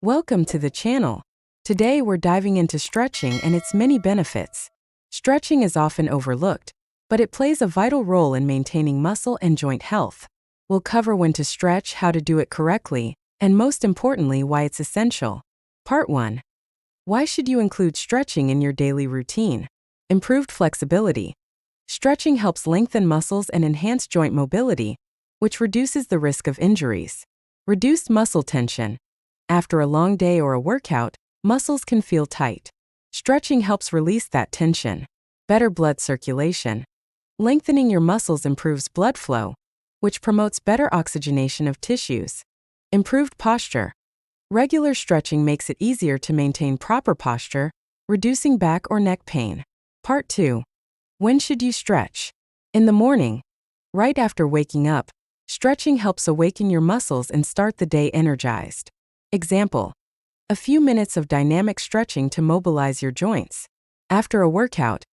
Welcome to the channel. Today we're diving into stretching and its many benefits. Stretching is often overlooked, but it plays a vital role in maintaining muscle and joint health. We'll cover when to stretch, how to do it correctly, and most importantly, why it's essential. Part 1. Why should you include stretching in your daily routine? Improved flexibility. Stretching helps lengthen muscles and enhance joint mobility, which reduces the risk of injuries. Reduced muscle tension. After a long day or a workout, muscles can feel tight. Stretching helps release that tension. Better blood circulation. Lengthening your muscles improves blood flow, which promotes better oxygenation of tissues. Improved posture. Regular stretching makes it easier to maintain proper posture, reducing back or neck pain. Part 2. When should you stretch? In the morning. Right after waking up, stretching helps awaken your muscles and start the day energized. Example: a few minutes of dynamic stretching to mobilize your joints. After a workout,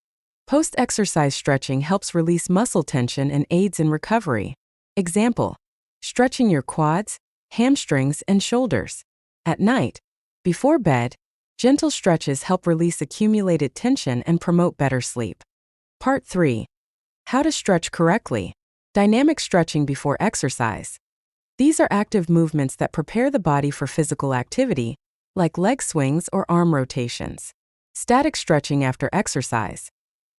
post-exercise stretching helps release muscle tension and aids in recovery. Example: stretching your quads, hamstrings, and shoulders. At night, before bed, gentle stretches help release accumulated tension and promote better sleep. Part 3. How to stretch correctly. Dynamic stretching before exercise. These are active movements that prepare the body for physical activity, like leg swings or arm rotations. Static stretching after exercise.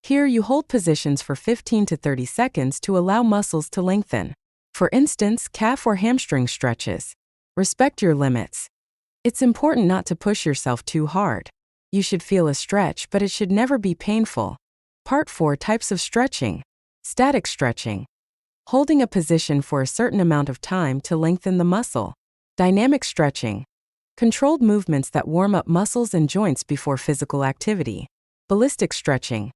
Here you hold positions for 15 to 30 seconds to allow muscles to lengthen. For instance, calf or hamstring stretches. Respect your limits. It's important not to push yourself too hard. You should feel a stretch, but it should never be painful. Part 4. Types of stretching. Static stretching. Holding a position for a certain amount of time to lengthen the muscle. Dynamic stretching. Controlled movements that warm up muscles and joints before physical activity. Ballistic stretching.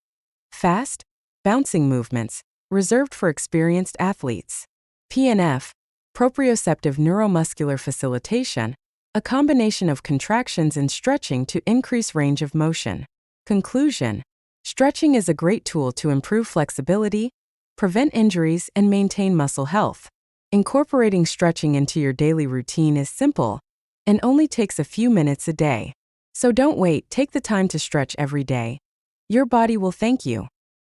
Fast, bouncing movements, reserved for experienced athletes. PNF. Proprioceptive neuromuscular facilitation, a combination of contractions and stretching to increase range of motion. Conclusion. Stretching is a great tool to improve flexibility, prevent injuries, and maintain muscle health. Incorporating stretching into your daily routine is simple and only takes a few minutes a day. So don't wait, take the time to stretch every day. Your body will thank you.